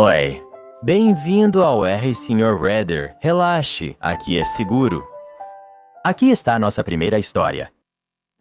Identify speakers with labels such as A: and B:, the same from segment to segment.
A: Oi. Bem-vindo ao R, Sr. Redder. Relaxe, aqui é seguro. Aqui está a nossa primeira história.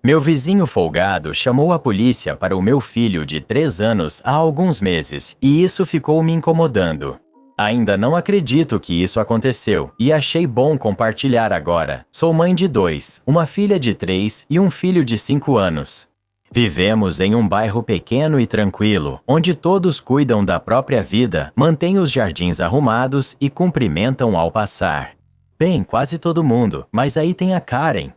A: Meu vizinho folgado chamou a polícia para o meu filho de 3 anos há alguns meses, e isso ficou me incomodando. Ainda não acredito que isso aconteceu, e achei bom compartilhar agora. Sou mãe de 2, uma filha de 3 e um filho de 5 anos. Vivemos em um bairro pequeno e tranquilo, onde todos cuidam da própria vida, mantêm os jardins arrumados e cumprimentam ao passar. Bem, quase todo mundo, mas aí tem a Karen.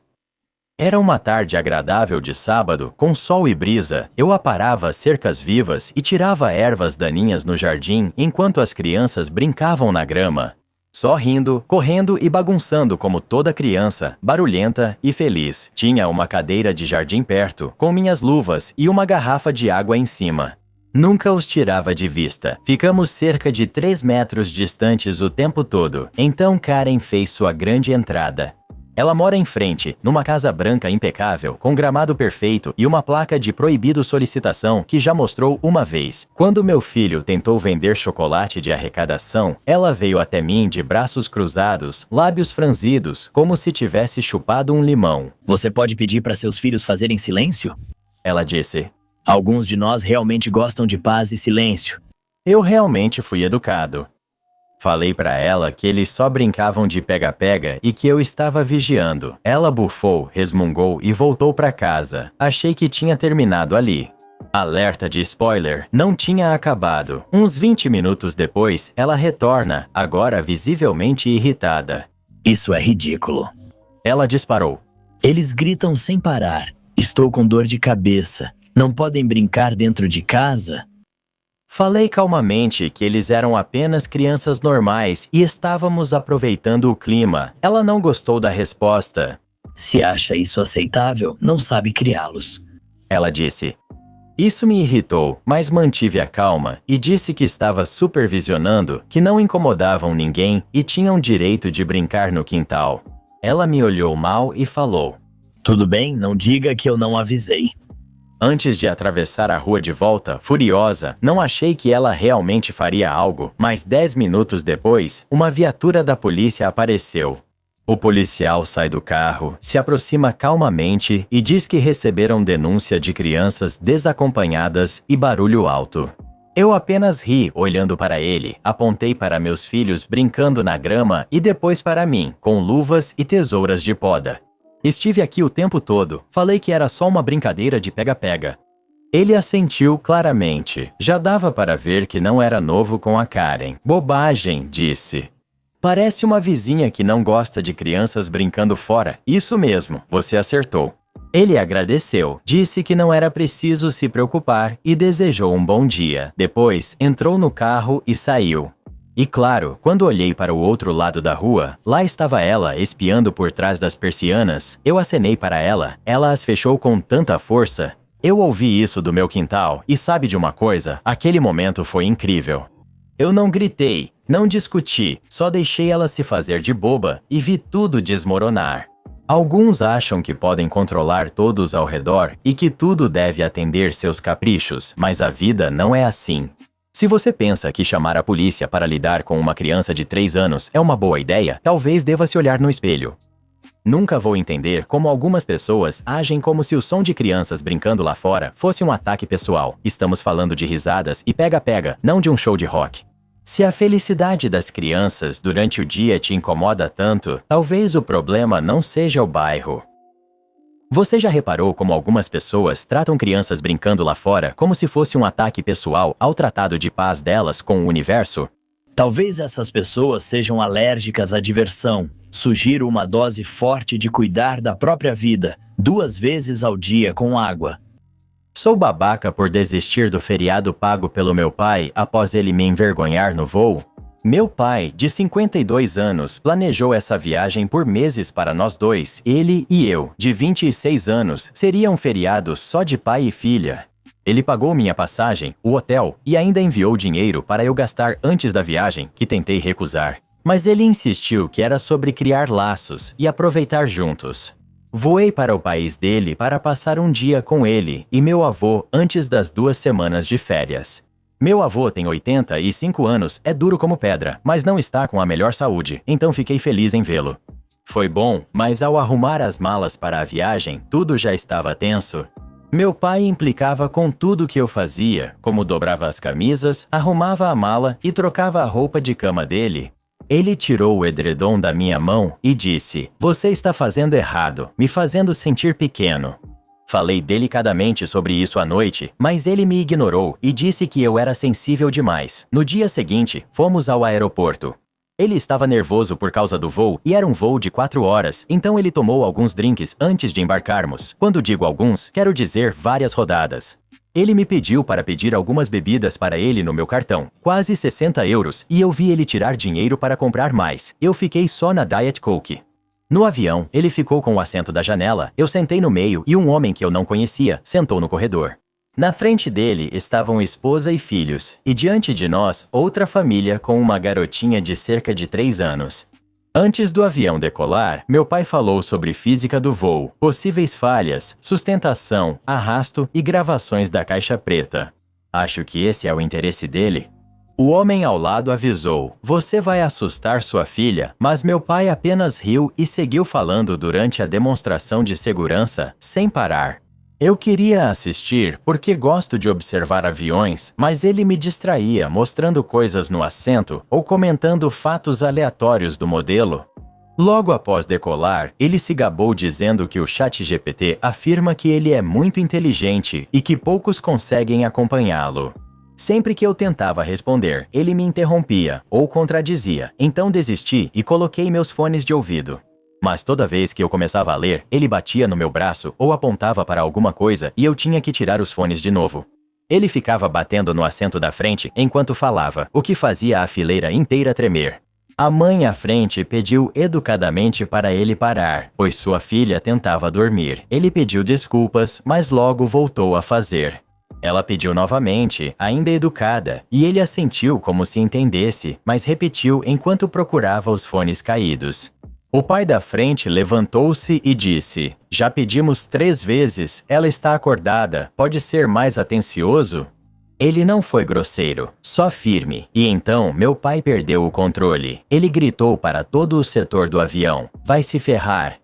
A: Era uma tarde agradável de sábado, com sol e brisa. Eu aparava cercas vivas e tirava ervas daninhas no jardim enquanto as crianças brincavam na grama. Só rindo, correndo e bagunçando como toda criança, barulhenta e feliz. Tinha uma cadeira de jardim perto, com minhas luvas e uma garrafa de água em cima. Nunca os tirava de vista. Ficamos cerca de 3 metros distantes o tempo todo. Então Karen fez sua grande entrada. Ela mora em frente, numa casa branca impecável, com gramado perfeito e uma placa de proibido solicitação que já mostrou uma vez. Quando meu filho tentou vender chocolate de arrecadação, ela veio até mim de braços cruzados, lábios franzidos, como se tivesse chupado um limão.
B: Você pode pedir para seus filhos fazerem silêncio?
A: Ela disse.
B: Alguns de nós realmente gostam de paz e silêncio.
A: Eu realmente fui educado. Falei para ela que eles só brincavam de pega-pega e que eu estava vigiando. Ela bufou, resmungou e voltou para casa. Achei que tinha terminado ali. Alerta de spoiler, não tinha acabado. Uns 20 minutos depois, ela retorna, agora visivelmente irritada.
B: Isso é ridículo.
A: Ela disparou.
B: Eles gritam sem parar. Estou com dor de cabeça. Não podem brincar dentro de casa?
A: Falei calmamente que eles eram apenas crianças normais e estávamos aproveitando o clima. Ela não gostou da resposta.
B: Se acha isso aceitável, não sabe criá-los.
A: Ela disse. Isso me irritou, mas mantive a calma e disse que estava supervisionando, que não incomodavam ninguém e tinham direito de brincar no quintal. Ela me olhou mal e falou.
B: Tudo bem, não diga que eu não avisei.
A: Antes de atravessar a rua de volta, furiosa, não achei que ela realmente faria algo, mas 10 minutos depois, uma viatura da polícia apareceu. O policial sai do carro, se aproxima calmamente e diz que receberam denúncia de crianças desacompanhadas e barulho alto. Eu apenas ri olhando para ele, apontei para meus filhos brincando na grama e depois para mim, com luvas e tesouras de poda. Estive aqui o tempo todo, falei que era só uma brincadeira de pega-pega. Ele assentiu claramente. Já dava para ver que não era novo com a Karen. Bobagem, disse. Parece uma vizinha que não gosta de crianças brincando fora. Isso mesmo, você acertou. Ele agradeceu, disse que não era preciso se preocupar e desejou um bom dia. Depois, entrou no carro e saiu. E claro, quando olhei para o outro lado da rua, lá estava ela espiando por trás das persianas. Eu acenei para ela, ela as fechou com tanta força. Eu ouvi isso do meu quintal e sabe de uma coisa? Aquele momento foi incrível. Eu não gritei, não discuti, só deixei ela se fazer de boba e vi tudo desmoronar. Alguns acham que podem controlar todos ao redor e que tudo deve atender seus caprichos, mas a vida não é assim. Se você pensa que chamar a polícia para lidar com uma criança de 3 anos é uma boa ideia, talvez deva se olhar no espelho. Nunca vou entender como algumas pessoas agem como se o som de crianças brincando lá fora fosse um ataque pessoal. Estamos falando de risadas e pega-pega, não de um show de rock. Se a felicidade das crianças durante o dia te incomoda tanto, talvez o problema não seja o bairro. Você já reparou como algumas pessoas tratam crianças brincando lá fora como se fosse um ataque pessoal ao tratado de paz delas com o universo?
B: Talvez essas pessoas sejam alérgicas à diversão. Sugiro uma dose forte de cuidar da própria vida, 2 vezes ao dia com água.
A: Sou babaca por desistir do feriado pago pelo meu pai após ele me envergonhar no voo? Meu pai, de 52 anos, planejou essa viagem por meses para nós dois. Ele e eu, de 26 anos, seria um feriado só de pai e filha. Ele pagou minha passagem, o hotel e ainda enviou dinheiro para eu gastar antes da viagem, que tentei recusar. Mas ele insistiu que era sobre criar laços e aproveitar juntos. Voei para o país dele para passar um dia com ele e meu avô antes das 2 semanas de férias. Meu avô tem 85 anos, é duro como pedra, mas não está com a melhor saúde, então fiquei feliz em vê-lo. Foi bom, mas ao arrumar as malas para a viagem, tudo já estava tenso. Meu pai implicava com tudo que eu fazia, como dobrava as camisas, arrumava a mala e trocava a roupa de cama dele. Ele tirou o edredom da minha mão e disse: "Você está fazendo errado, me fazendo sentir pequeno." Falei delicadamente sobre isso à noite, mas ele me ignorou e disse que eu era sensível demais. No dia seguinte, fomos ao aeroporto. Ele estava nervoso por causa do voo e era um voo de 4 horas, então ele tomou alguns drinks antes de embarcarmos. Quando digo alguns, quero dizer várias rodadas. Ele me pediu para pedir algumas bebidas para ele no meu cartão, quase 60 euros, e eu vi ele tirar dinheiro para comprar mais. Eu fiquei só na Diet Coke. No avião, ele ficou com o assento da janela, eu sentei no meio e um homem que eu não conhecia sentou no corredor. Na frente dele estavam esposa e filhos, e diante de nós, outra família com uma garotinha de cerca de 3 anos. Antes do avião decolar, meu pai falou sobre física do voo, possíveis falhas, sustentação, arrasto e gravações da caixa preta. Acho que esse é o interesse dele. O homem ao lado avisou: "Você vai assustar sua filha", mas meu pai apenas riu e seguiu falando durante a demonstração de segurança, sem parar. Eu queria assistir porque gosto de observar aviões, mas ele me distraía mostrando coisas no assento ou comentando fatos aleatórios do modelo. Logo após decolar, ele se gabou dizendo que o ChatGPT afirma que ele é muito inteligente e que poucos conseguem acompanhá-lo. Sempre que eu tentava responder, ele me interrompia ou contradizia, então desisti e coloquei meus fones de ouvido. Mas toda vez que eu começava a ler, ele batia no meu braço ou apontava para alguma coisa e eu tinha que tirar os fones de novo. Ele ficava batendo no assento da frente enquanto falava, o que fazia a fileira inteira tremer. A mãe à frente pediu educadamente para ele parar, pois sua filha tentava dormir. Ele pediu desculpas, mas logo voltou a fazer. Ela pediu novamente, ainda educada, e ele assentiu como se entendesse, mas repetiu enquanto procurava os fones caídos. O pai da frente levantou-se e disse: "Já pedimos 3 vezes, ela está acordada, pode ser mais atencioso?" Ele não foi grosseiro, só firme, e então meu pai perdeu o controle. Ele gritou para todo o setor do avião: "Vai se ferrar!"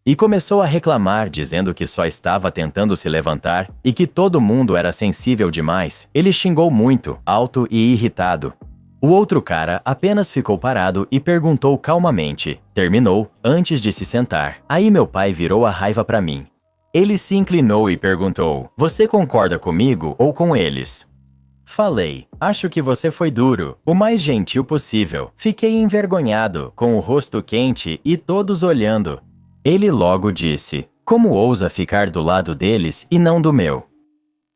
A: E começou a reclamar, dizendo que só estava tentando se levantar e que todo mundo era sensível demais. Ele xingou muito, alto e irritado. O outro cara apenas ficou parado e perguntou calmamente. Terminou, antes de se sentar. Aí meu pai virou a raiva para mim. Ele se inclinou e perguntou: "Você concorda comigo ou com eles?" Falei: "Acho que você foi duro, o mais gentil possível." Fiquei envergonhado, com o rosto quente e todos olhando. Ele logo disse: "Como ousa ficar do lado deles e não do meu?"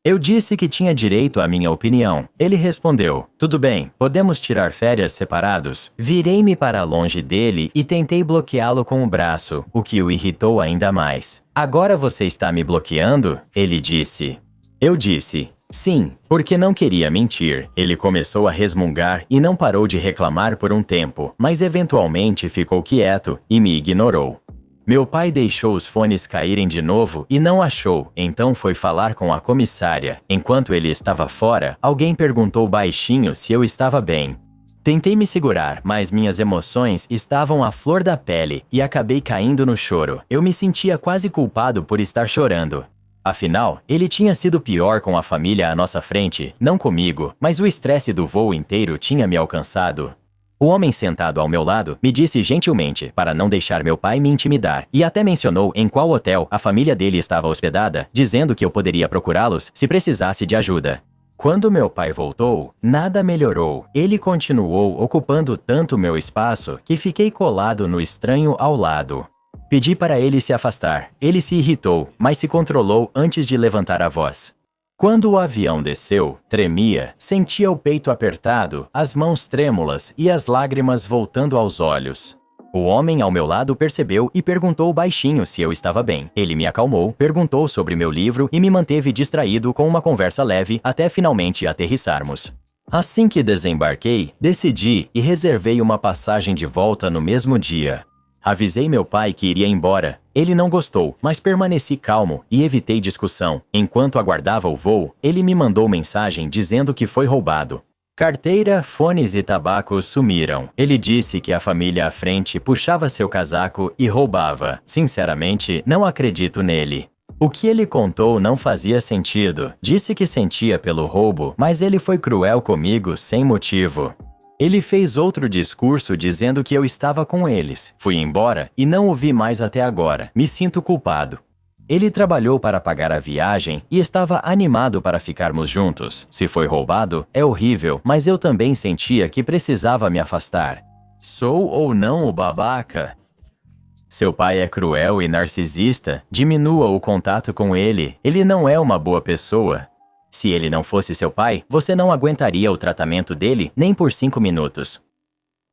A: Eu disse que tinha direito à minha opinião. Ele respondeu: "Tudo bem, podemos tirar férias separados." Virei-me para longe dele e tentei bloqueá-lo com o braço, o que o irritou ainda mais. "Agora você está me bloqueando?" ele disse. Eu disse: "Sim, porque não queria mentir." Ele começou a resmungar e não parou de reclamar por um tempo, mas eventualmente ficou quieto e me ignorou. Meu pai deixou os fones caírem de novo e não achou, então foi falar com a comissária. Enquanto ele estava fora, alguém perguntou baixinho se eu estava bem. Tentei me segurar, mas minhas emoções estavam à flor da pele e acabei caindo no choro. Eu me sentia quase culpado por estar chorando. Afinal, ele tinha sido pior com a família à nossa frente, não comigo, mas o estresse do voo inteiro tinha me alcançado. O homem sentado ao meu lado me disse gentilmente para não deixar meu pai me intimidar e até mencionou em qual hotel a família dele estava hospedada, dizendo que eu poderia procurá-los se precisasse de ajuda. Quando meu pai voltou, nada melhorou. Ele continuou ocupando tanto meu espaço que fiquei colado no estranho ao lado. Pedi para ele se afastar. Ele se irritou, mas se controlou antes de levantar a voz. Quando o avião desceu, tremia, sentia o peito apertado, as mãos trêmulas e as lágrimas voltando aos olhos. O homem ao meu lado percebeu e perguntou baixinho se eu estava bem. Ele me acalmou, perguntou sobre meu livro e me manteve distraído com uma conversa leve até finalmente aterrissarmos. Assim que desembarquei, decidi e reservei uma passagem de volta no mesmo dia. Avisei meu pai que iria embora. Ele não gostou, mas permaneci calmo e evitei discussão. Enquanto aguardava o voo, ele me mandou mensagem dizendo que foi roubado. Carteira, fones e tabaco sumiram. Ele disse que a família à frente puxava seu casaco e roubava. Sinceramente, não acredito nele. O que ele contou não fazia sentido. Disse que sentia pelo roubo, mas ele foi cruel comigo sem motivo. Ele fez outro discurso dizendo que eu estava com eles. Fui embora e não o vi mais até agora. Me sinto culpado. Ele trabalhou para pagar a viagem e estava animado para ficarmos juntos. Se foi roubado, é horrível, mas eu também sentia que precisava me afastar. Sou ou não o babaca? Seu pai é cruel e narcisista? Diminua o contato com ele. Ele não é uma boa pessoa. Se ele não fosse seu pai, você não aguentaria o tratamento dele nem por 5 minutos.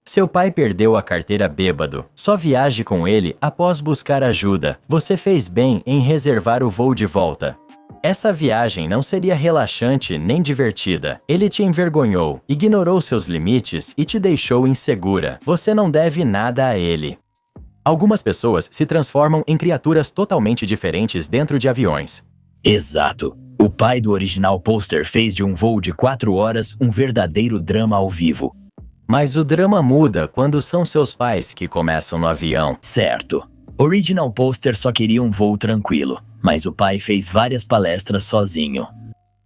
A: Seu pai perdeu a carteira bêbado. Só viaje com ele após buscar ajuda. Você fez bem em reservar o voo de volta. Essa viagem não seria relaxante nem divertida. Ele te envergonhou, ignorou seus limites e te deixou insegura. Você não deve nada a ele. Algumas pessoas se transformam em criaturas totalmente diferentes dentro de aviões.
B: Exato. O pai do original pôster fez de um voo de 4 horas um verdadeiro drama ao vivo.
A: Mas o drama muda quando são seus pais que começam no avião.
B: Certo. Original Poster só queria um voo tranquilo, mas o pai fez várias palestras sozinho.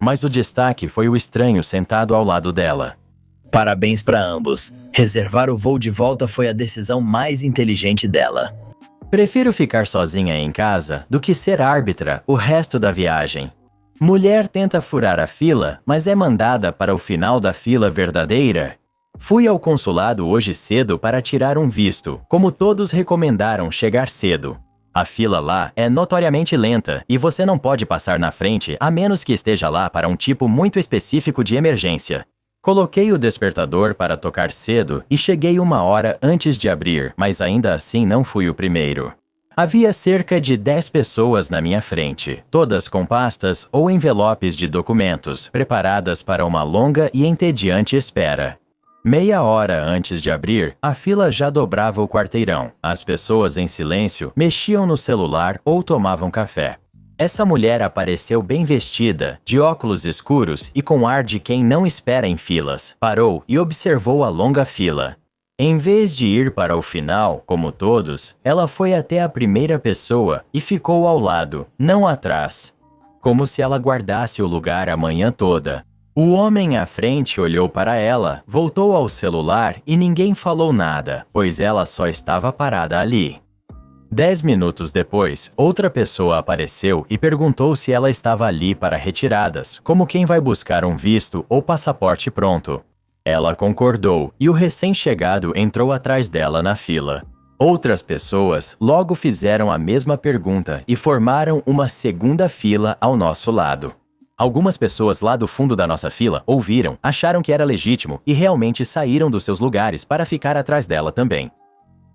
A: Mas o destaque foi o estranho sentado ao lado dela.
B: Parabéns para ambos. Reservar o voo de volta foi a decisão mais inteligente dela.
A: Prefiro ficar sozinha em casa do que ser árbitra o resto da viagem. Mulher tenta furar a fila, mas é mandada para o final da fila verdadeira. Fui ao consulado hoje cedo para tirar um visto, como todos recomendaram chegar cedo. A fila lá é notoriamente lenta e você não pode passar na frente a menos que esteja lá para um tipo muito específico de emergência. Coloquei o despertador para tocar cedo e cheguei 1 hora antes de abrir, mas ainda assim não fui o primeiro. Havia cerca de 10 pessoas na minha frente, todas com pastas ou envelopes de documentos, preparadas para uma longa e entediante espera. Meia hora antes de abrir, a fila já dobrava o quarteirão. As pessoas em silêncio mexiam no celular ou tomavam café. Essa mulher apareceu bem vestida, de óculos escuros e com ar de quem não espera em filas. Parou e observou a longa fila. Em vez de ir para o final, como todos, ela foi até a primeira pessoa e ficou ao lado, não atrás. Como se ela guardasse o lugar a manhã toda. O homem à frente olhou para ela, voltou ao celular e ninguém falou nada, pois ela só estava parada ali. 10 minutos depois, outra pessoa apareceu e perguntou se ela estava ali para retiradas, como quem vai buscar um visto ou passaporte pronto. Ela concordou e o recém-chegado entrou atrás dela na fila. Outras pessoas logo fizeram a mesma pergunta e formaram uma segunda fila ao nosso lado. Algumas pessoas lá do fundo da nossa fila ouviram, acharam que era legítimo e realmente saíram dos seus lugares para ficar atrás dela também.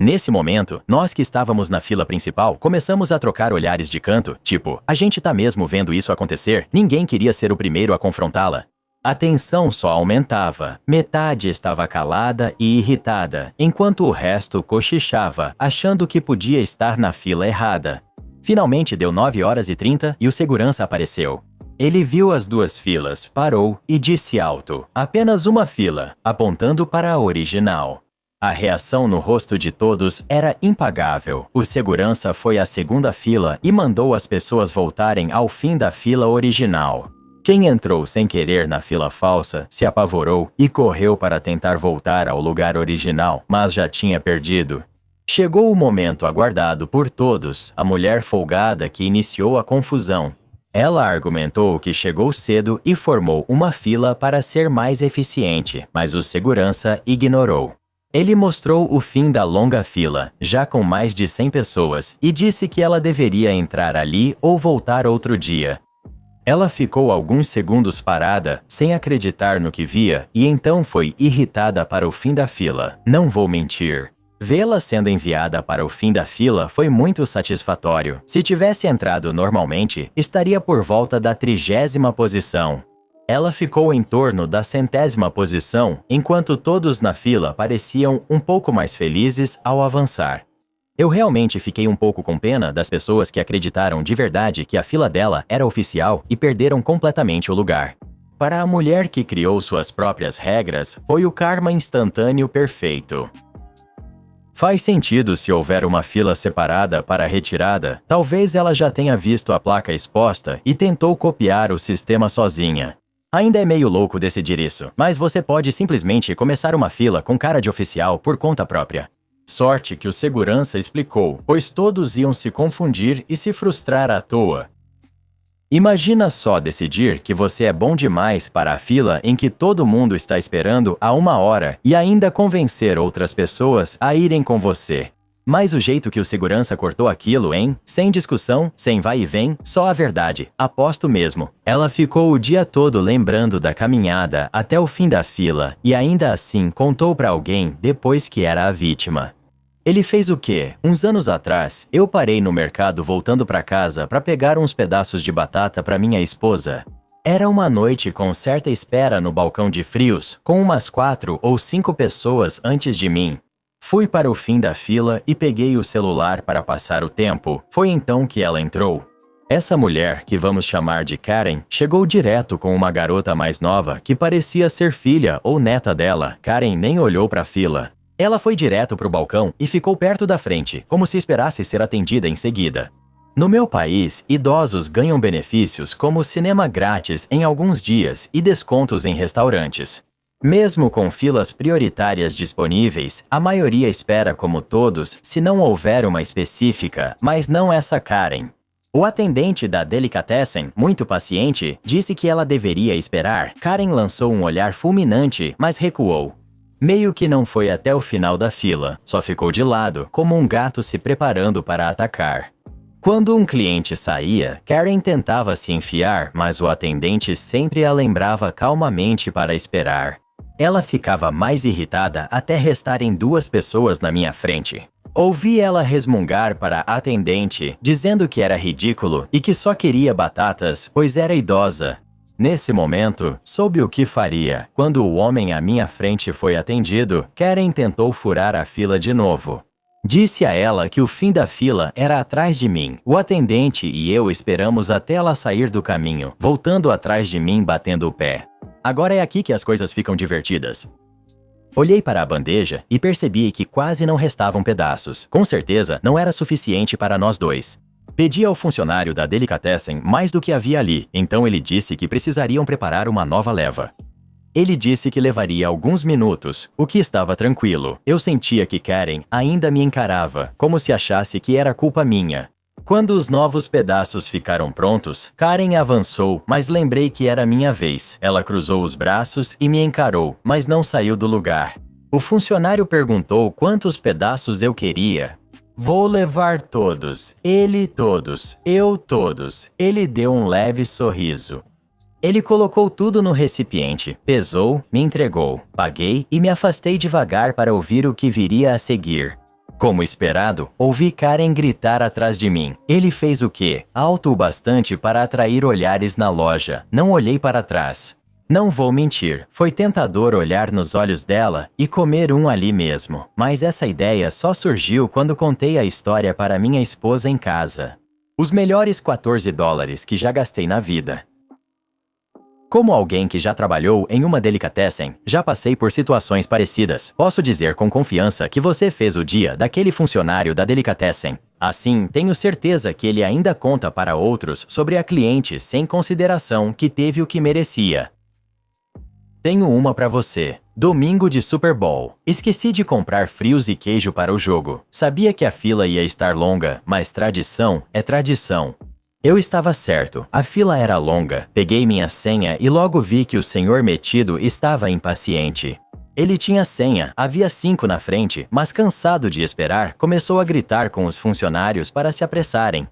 A: Nesse momento, nós que estávamos na fila principal começamos a trocar olhares de canto, tipo, a gente tá mesmo vendo isso acontecer? Ninguém queria ser o primeiro a confrontá-la. A tensão só aumentava. Metade estava calada e irritada, enquanto o resto cochichava, achando que podia estar na fila errada. Finalmente deu 9h30 e o segurança apareceu. Ele viu as 2 filas, parou e disse alto, apenas uma fila, apontando para a original. A reação no rosto de todos era impagável. O segurança foi à segunda fila e mandou as pessoas voltarem ao fim da fila original. Quem entrou sem querer na fila falsa se apavorou e correu para tentar voltar ao lugar original, mas já tinha perdido. Chegou o momento aguardado por todos, a mulher folgada que iniciou a confusão. Ela argumentou que chegou cedo e formou uma fila para ser mais eficiente, mas o segurança ignorou. Ele mostrou o fim da longa fila, já com mais de 100 pessoas, e disse que ela deveria entrar ali ou voltar outro dia. Ela ficou alguns segundos parada, sem acreditar no que via, e então foi irritada para o fim da fila. Não vou mentir. Vê-la sendo enviada para o fim da fila foi muito satisfatório. Se tivesse entrado normalmente, estaria por volta da 30ª posição. Ela ficou em torno da 100ª posição, enquanto todos na fila pareciam um pouco mais felizes ao avançar. Eu realmente fiquei um pouco com pena das pessoas que acreditaram de verdade que a fila dela era oficial e perderam completamente o lugar. Para a mulher que criou suas próprias regras, foi o karma instantâneo perfeito. Faz sentido se houver uma fila separada para a retirada, talvez ela já tenha visto a placa exposta e tentou copiar o sistema sozinha. Ainda é meio louco decidir isso, mas você pode simplesmente começar uma fila com cara de oficial por conta própria. Sorte que o segurança explicou, pois todos iam se confundir e se frustrar à toa. Imagina só decidir que você é bom demais para a fila em que todo mundo está esperando há 1 hora e ainda convencer outras pessoas a irem com você. Mas o jeito que o segurança cortou aquilo, hein? Sem discussão, sem vai e vem, só a verdade, aposto mesmo. Ela ficou o dia todo lembrando da caminhada até o fim da fila e ainda assim contou para alguém depois que era a vítima. Ele fez o quê? Uns anos atrás, eu parei no mercado voltando para casa para pegar uns pedaços de batata para minha esposa. Era uma noite com certa espera no balcão de frios, com umas 4 ou 5 pessoas antes de mim. Fui para o fim da fila e peguei o celular para passar o tempo. Foi então que ela entrou. Essa mulher, que vamos chamar de Karen, chegou direto com uma garota mais nova que parecia ser filha ou neta dela. Karen nem olhou para a fila. Ela foi direto para o balcão e ficou perto da frente, como se esperasse ser atendida em seguida. No meu país, idosos ganham benefícios como cinema grátis em alguns dias e descontos em restaurantes. Mesmo com filas prioritárias disponíveis, a maioria espera como todos se não houver uma específica, mas não essa Karen. O atendente da Delicatessen, muito paciente, disse que ela deveria esperar. Karen lançou um olhar fulminante, mas recuou. Meio que não foi até o final da fila, só ficou de lado, como um gato se preparando para atacar. Quando um cliente saía, Karen tentava se enfiar, mas o atendente sempre a lembrava calmamente para esperar. Ela ficava mais irritada até restarem 2 pessoas na minha frente. Ouvi ela resmungar para a atendente, dizendo que era ridículo e que só queria batatas, pois era idosa. Nesse momento, soube o que faria. Quando o homem à minha frente foi atendido, Karen tentou furar a fila de novo. Disse a ela que o fim da fila era atrás de mim. O atendente e eu esperamos até ela sair do caminho, voltando atrás de mim batendo o pé. Agora é aqui que as coisas ficam divertidas. Olhei para a bandeja e percebi que quase não restavam pedaços. Com certeza, não era suficiente para nós dois. Pedi ao funcionário da Delicatessen mais do que havia ali, então ele disse que precisariam preparar uma nova leva. Ele disse que levaria alguns minutos, o que estava tranquilo. Eu sentia que Karen ainda me encarava, como se achasse que era culpa minha. Quando os novos pedaços ficaram prontos, Karen avançou, mas lembrei que era minha vez. Ela cruzou os braços e me encarou, mas não saiu do lugar. O funcionário perguntou quantos pedaços eu queria. Vou levar todos. Ele todos. Eu todos. Ele deu um leve sorriso. Ele colocou tudo no recipiente, pesou, me entregou. Paguei e me afastei devagar para ouvir o que viria a seguir. Como esperado, ouvi Karen gritar atrás de mim. Ele fez o quê? Alto o bastante para atrair olhares na loja. Não olhei para trás. Não vou mentir, foi tentador olhar nos olhos dela e comer um ali mesmo. Mas essa ideia só surgiu quando contei a história para minha esposa em casa. Os melhores $14 que já gastei na vida. Como alguém que já trabalhou em uma Delicatessen, já passei por situações parecidas. Posso dizer com confiança que você fez o dia daquele funcionário da Delicatessen. Assim, tenho certeza que ele ainda conta para outros sobre a cliente sem consideração que teve o que merecia. Tenho uma para você. Domingo de Super Bowl. Esqueci de comprar frios e queijo para o jogo. Sabia que a fila ia estar longa, mas tradição é tradição. Eu estava certo. A fila era longa. Peguei minha senha e logo vi que o senhor metido estava impaciente. Ele tinha senha, havia 5 na frente, mas cansado de esperar, começou a gritar com os funcionários para se apressarem.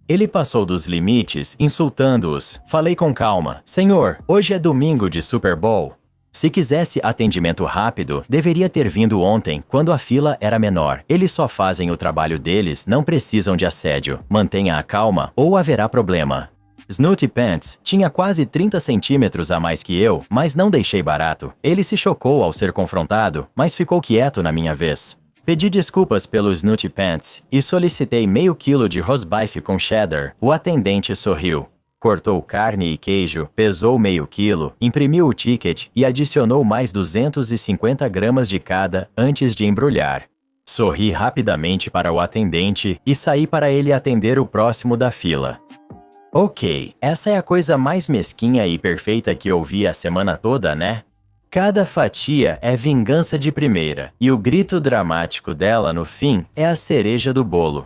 A: Ele passou dos limites, insultando-os. Falei com calma. Senhor, hoje é domingo de Super Bowl. Se quisesse atendimento rápido, deveria ter vindo ontem, quando a fila era menor. Eles só fazem o trabalho deles, não precisam de assédio. Mantenha a calma ou haverá problema. Snooty Pants tinha quase 30 centímetros a mais que eu, mas não deixei barato. Ele se chocou ao ser confrontado, mas ficou quieto na minha vez. Pedi desculpas pelos Nutty Pants e solicitei meio quilo de rosbife com cheddar. O atendente sorriu. Cortou carne e queijo, pesou meio quilo, imprimiu o ticket e adicionou mais 250 gramas de cada antes de embrulhar. Sorri rapidamente para o atendente e saí para ele atender o próximo da fila. Ok, essa é a coisa mais mesquinha e perfeita que ouvi a semana toda, né? Cada fatia é vingança de primeira, e o grito dramático dela no fim é a cereja do bolo.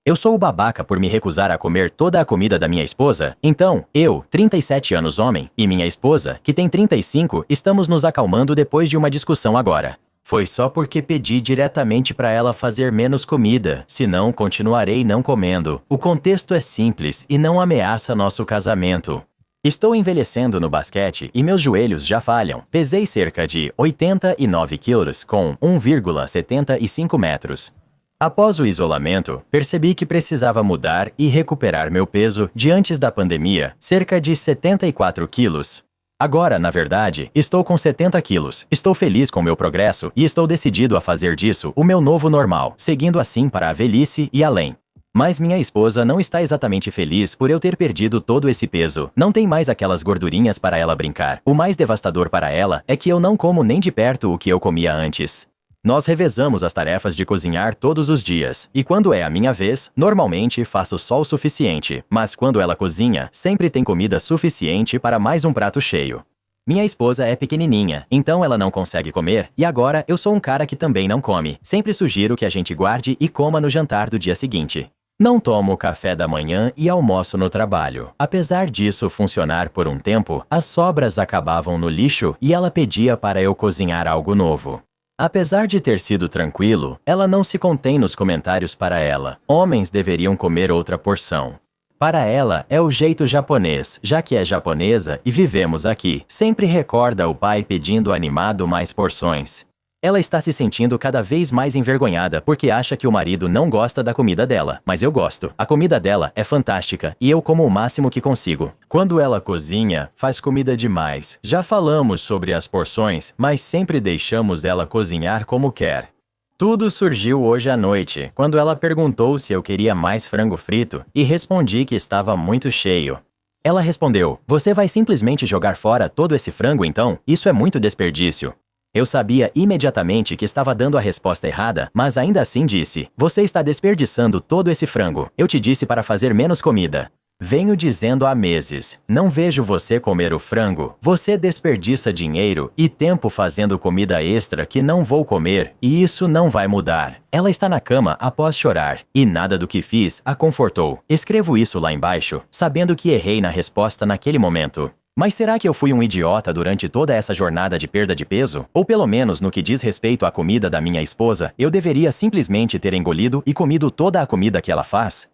A: Eu sou o babaca por me recusar a comer toda a comida da minha esposa, então eu, 37 anos homem, e minha esposa, que tem 35, estamos nos acalmando depois de uma discussão agora. Foi só porque pedi diretamente para ela fazer menos comida, senão continuarei não comendo. O contexto é simples e não ameaça nosso casamento. Estou envelhecendo no basquete e meus joelhos já falham. Pesei cerca de 89 quilos com 1,75 metros. Após o isolamento, percebi que precisava mudar e recuperar meu peso de antes da pandemia, cerca de 74 quilos. Agora, na verdade, estou com 70 quilos. Estou feliz com meu progresso e estou decidido a fazer disso o meu novo normal, seguindo assim para a velhice e além. Mas minha esposa não está exatamente feliz por eu ter perdido todo esse peso. Não tem mais aquelas gordurinhas para ela brincar. O mais devastador para ela é que eu não como nem de perto o que eu comia antes. Nós revezamos as tarefas de cozinhar todos os dias, e quando é a minha vez, normalmente faço só o suficiente, mas quando ela cozinha, sempre tem comida suficiente para mais um prato cheio. Minha esposa é pequenininha, então ela não consegue comer, e agora eu sou um cara que também não come. Sempre sugiro que a gente guarde e coma no jantar do dia seguinte. Não tomo café da manhã e almoço no trabalho. Apesar disso funcionar por um tempo, as sobras acabavam no lixo e ela pedia para eu cozinhar algo novo. Apesar de ter sido tranquilo, ela não se contém nos comentários para ela. Homens deveriam comer outra porção. Para ela, é o jeito japonês, já que é japonesa e vivemos aqui. Sempre recorda o pai pedindo animado mais porções. Ela está se sentindo cada vez mais envergonhada porque acha que o marido não gosta da comida dela, mas eu gosto. A comida dela é fantástica e eu como o máximo que consigo. Quando ela cozinha, faz comida demais. Já falamos sobre as porções, mas sempre deixamos ela cozinhar como quer. Tudo surgiu hoje à noite, quando ela perguntou se eu queria mais frango frito e respondi que estava muito cheio. Ela respondeu: "Você vai simplesmente jogar fora todo esse frango então? Isso é muito desperdício." Eu sabia imediatamente que estava dando a resposta errada, mas ainda assim disse: "Você está desperdiçando todo esse frango. Eu te disse para fazer menos comida." Venho dizendo há meses, não vejo você comer o frango. Você desperdiça dinheiro e tempo fazendo comida extra que não vou comer, e isso não vai mudar. Ela está na cama após chorar, e nada do que fiz a confortou. Escrevo isso lá embaixo, sabendo que errei na resposta naquele momento. Mas será que eu fui um idiota durante toda essa jornada de perda de peso? Ou pelo menos no que diz respeito à comida da minha esposa, eu deveria simplesmente ter engolido e comido toda a comida que ela faz?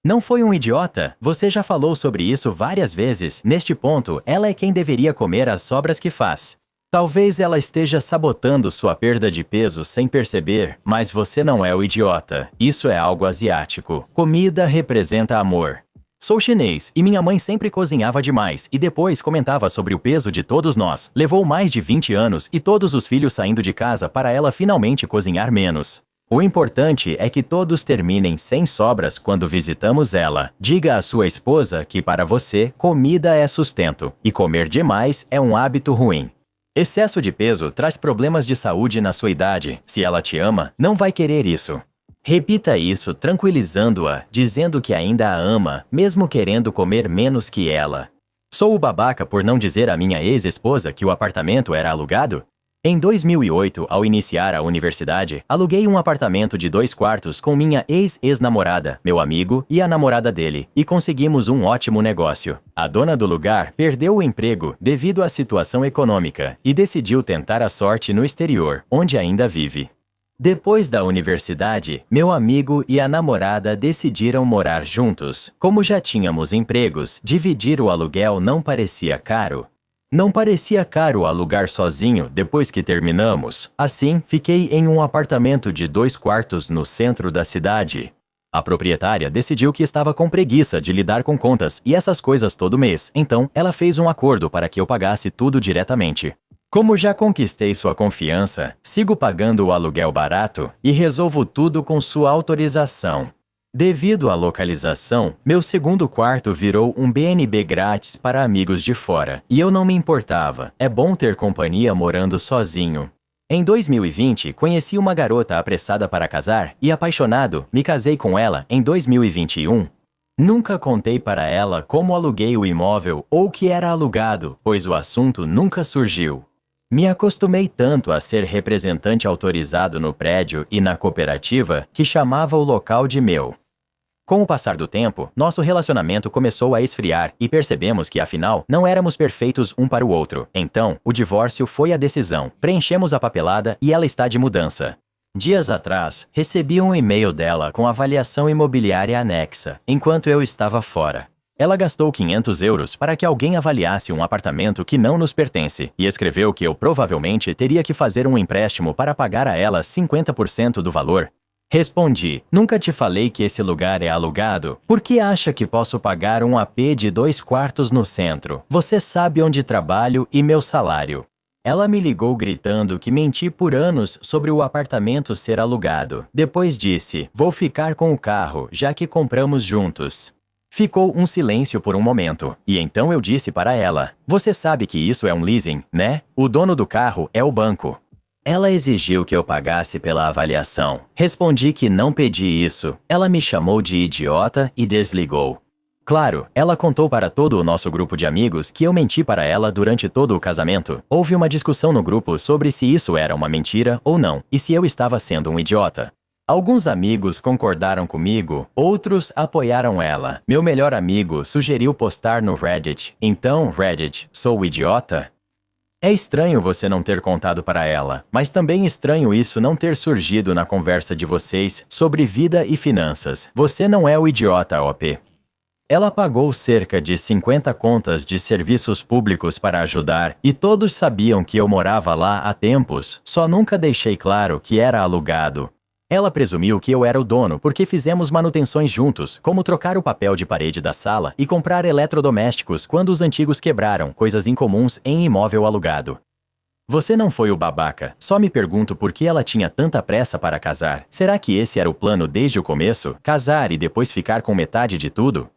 A: Não foi um idiota? Você já falou sobre isso várias vezes. Neste ponto, ela é quem deveria comer as sobras que faz. Talvez ela esteja sabotando sua perda de peso sem perceber, mas você não é o idiota. Isso é algo asiático. Comida representa amor. Sou chinês e minha mãe sempre cozinhava demais e depois comentava sobre o peso de todos nós. Levou mais de 20 anos e todos os filhos saindo de casa para ela finalmente cozinhar menos. O importante é que todos terminem sem sobras quando visitamos ela. Diga à sua esposa que para você, comida é sustento e comer demais é um hábito ruim. Excesso de peso traz problemas de saúde na sua idade. Se ela te ama, não vai querer isso. Repita isso tranquilizando-a, dizendo que ainda a ama, mesmo querendo comer menos que ela. Sou o babaca por não dizer à minha ex-esposa que o apartamento era alugado? Em 2008, ao iniciar a universidade, aluguei um apartamento de 2 quartos com minha ex-namorada, meu amigo e a namorada dele, e conseguimos um ótimo negócio. A dona do lugar perdeu o emprego devido à situação econômica e decidiu tentar a sorte no exterior, onde ainda vive. Depois da universidade, meu amigo e a namorada decidiram morar juntos. Como já tínhamos empregos, dividir o aluguel não parecia caro. Não parecia caro alugar sozinho depois que terminamos. Assim, fiquei em um apartamento de 2 quartos no centro da cidade. A proprietária decidiu que estava com preguiça de lidar com contas e essas coisas todo mês, então ela fez um acordo para que eu pagasse tudo diretamente. Como já conquistei sua confiança, sigo pagando o aluguel barato e resolvo tudo com sua autorização. Devido à localização, meu segundo quarto virou um BNB grátis para amigos de fora, e eu não me importava. É bom ter companhia morando sozinho. Em 2020, conheci uma garota apressada para casar e, apaixonado, me casei com ela em 2021. Nunca contei para ela como aluguei o imóvel ou que era alugado, pois o assunto nunca surgiu. Me acostumei tanto a ser representante autorizado no prédio e na cooperativa que chamava o local de meu. Com o passar do tempo, nosso relacionamento começou a esfriar e percebemos que, afinal, não éramos perfeitos um para o outro. Então, o divórcio foi a decisão. Preenchemos a papelada e ela está de mudança. Dias atrás, recebi um e-mail dela com avaliação imobiliária anexa, enquanto eu estava fora. Ela gastou 500 euros para que alguém avaliasse um apartamento que não nos pertence e escreveu que eu provavelmente teria que fazer um empréstimo para pagar a ela 50% do valor. Respondi, nunca te falei que esse lugar é alugado? Por que acha que posso pagar um AP de 2 quartos no centro? Você sabe onde trabalho e meu salário. Ela me ligou gritando que menti por anos sobre o apartamento ser alugado. Depois disse, vou ficar com o carro, já que compramos juntos. Ficou um silêncio por um momento, e então eu disse para ela, você sabe que isso é um leasing, né? O dono do carro é o banco. Ela exigiu que eu pagasse pela avaliação. Respondi que não pedi isso. Ela me chamou de idiota e desligou. Claro, ela contou para todo o nosso grupo de amigos que eu menti para ela durante todo o casamento. Houve uma discussão no grupo sobre se isso era uma mentira ou não, e se eu estava sendo um idiota. Alguns amigos concordaram comigo, outros apoiaram ela. Meu melhor amigo sugeriu postar no Reddit. Então, Reddit, sou idiota? É estranho você não ter contado para ela, mas também estranho isso não ter surgido na conversa de vocês sobre vida e finanças. Você não é o idiota, OP. Ela pagou cerca de 50 contas de serviços públicos para ajudar, e todos sabiam que eu morava lá há tempos, só nunca deixei claro que era alugado. Ela presumiu que eu era o dono porque fizemos manutenções juntos, como trocar o papel de parede da sala e comprar eletrodomésticos quando os antigos quebraram, coisas incomuns em imóvel alugado. Você não foi o babaca. Só me pergunto por que ela tinha tanta pressa para casar. Será que esse era o plano desde o começo? Casar e depois ficar com metade de tudo?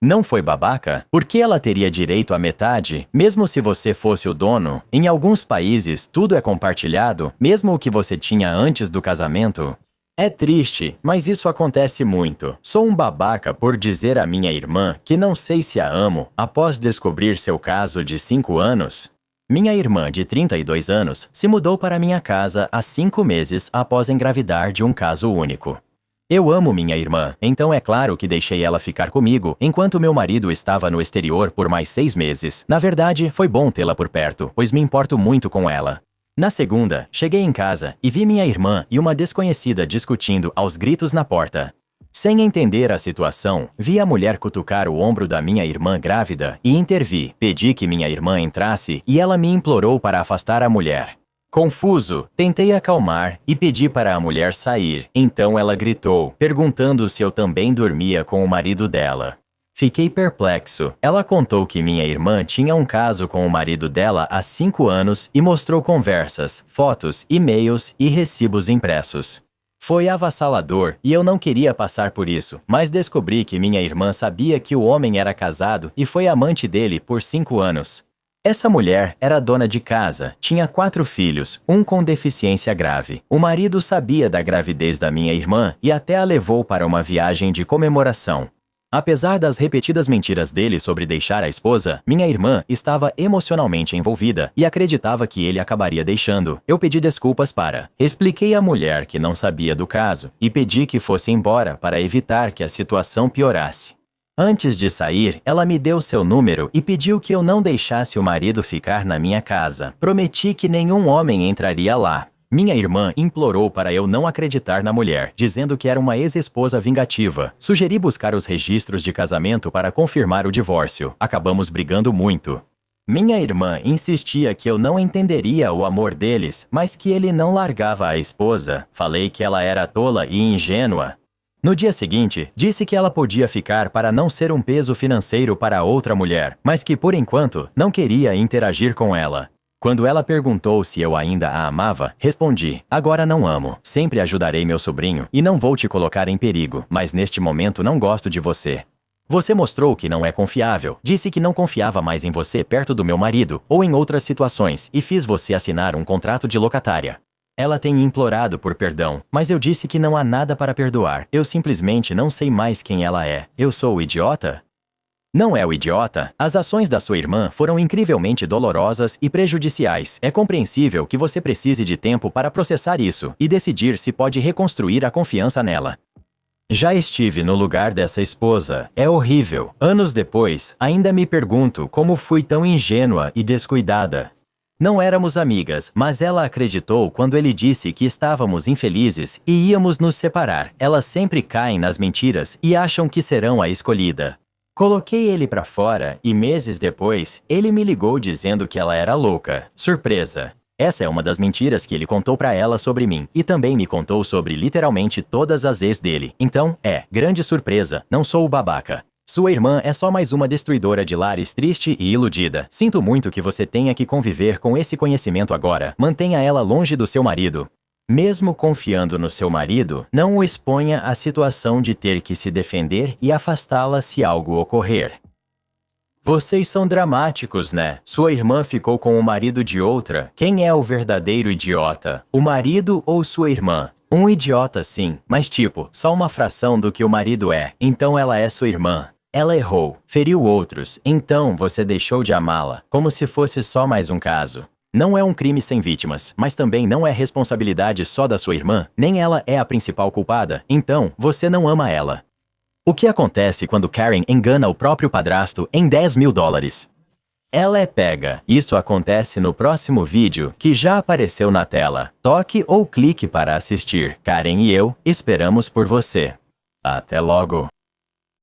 A: Não foi babaca? Por que ela teria direito à metade, mesmo se você fosse o dono? Em alguns países, tudo é compartilhado, mesmo o que você tinha antes do casamento. É triste, mas isso acontece muito. Sou um babaca por dizer à minha irmã que não sei se a amo após descobrir seu caso de 5 anos. Minha irmã, de 32 anos, se mudou para minha casa há 5 meses após engravidar de um caso único. Eu amo minha irmã, então é claro que deixei ela ficar comigo enquanto meu marido estava no exterior por mais 6 meses. Na verdade, foi bom tê-la por perto, pois me importo muito com ela. Na segunda, cheguei em casa e vi minha irmã e uma desconhecida discutindo aos gritos na porta. Sem entender a situação, vi a mulher cutucar o ombro da minha irmã grávida e intervi. Pedi que minha irmã entrasse e ela me implorou para afastar a mulher. Confuso, tentei acalmar e pedi para a mulher sair. Então ela gritou, perguntando se eu também dormia com o marido dela. Fiquei perplexo. Ela contou que minha irmã tinha um caso com o marido dela há 5 anos e mostrou conversas, fotos, e-mails e recibos impressos. Foi avassalador e eu não queria passar por isso, mas descobri que minha irmã sabia que o homem era casado e foi amante dele por 5 anos. Essa mulher era dona de casa, tinha 4 filhos, um com deficiência grave. O marido sabia da gravidez da minha irmã e até a levou para uma viagem de comemoração. Apesar das repetidas mentiras dele sobre deixar a esposa, minha irmã estava emocionalmente envolvida e acreditava que ele acabaria deixando. Eu pedi desculpas expliquei à mulher que não sabia do caso e pedi que fosse embora para evitar que a situação piorasse. Antes de sair, ela me deu seu número e pediu que eu não deixasse o marido ficar na minha casa. Prometi que nenhum homem entraria lá. Minha irmã implorou para eu não acreditar na mulher, dizendo que era uma ex-esposa vingativa. Sugeri buscar os registros de casamento para confirmar o divórcio. Acabamos brigando muito. Minha irmã insistia que eu não entenderia o amor deles, mas que ele não largava a esposa. Falei que ela era tola e ingênua. No dia seguinte, disse que ela podia ficar para não ser um peso financeiro para outra mulher, mas que por enquanto não queria interagir com ela. Quando ela perguntou se eu ainda a amava, respondi: agora não amo. Sempre ajudarei meu sobrinho e não vou te colocar em perigo, mas neste momento não gosto de você. Você mostrou que não é confiável. Disse que não confiava mais em você perto do meu marido ou em outras situações e fiz você assinar um contrato de locatária. Ela tem implorado por perdão, mas eu disse que não há nada para perdoar. Eu simplesmente não sei mais quem ela é. Eu sou o idiota? Não é o idiota? As ações da sua irmã foram incrivelmente dolorosas e prejudiciais. É compreensível que você precise de tempo para processar isso e decidir se pode reconstruir a confiança nela. Já estive no lugar dessa esposa. É horrível. Anos depois, ainda me pergunto como fui tão ingênua e descuidada. Não éramos amigas, mas ela acreditou quando ele disse que estávamos infelizes e íamos nos separar. Elas sempre caem nas mentiras e acham que serão a escolhida. Coloquei ele pra fora e meses depois, ele me ligou dizendo que ela era louca. Surpresa! Essa é uma das mentiras que ele contou pra ela sobre mim e também me contou sobre literalmente todas as ex dele. Então, grande surpresa, não sou o babaca. Sua irmã é só mais uma destruidora de lares triste e iludida. Sinto muito que você tenha que conviver com esse conhecimento agora. Mantenha ela longe do seu marido. Mesmo confiando no seu marido, não o exponha à situação de ter que se defender e afastá-la se algo ocorrer. Vocês são dramáticos, né? Sua irmã ficou com o marido de outra. Quem é o verdadeiro idiota? O marido ou sua irmã? Um idiota sim, mas tipo, só uma fração do que o marido é. Então ela é sua irmã. Ela errou, feriu outros, então você deixou de amá-la, como se fosse só mais um caso. Não é um crime sem vítimas, mas também não é responsabilidade só da sua irmã, nem ela é a principal culpada, então você não ama ela. O que acontece quando Karen engana o próprio padrasto em $10.000? Ela é pega. Isso acontece no próximo vídeo, que já apareceu na tela. Toque ou clique para assistir. Karen e eu esperamos por você. Até logo!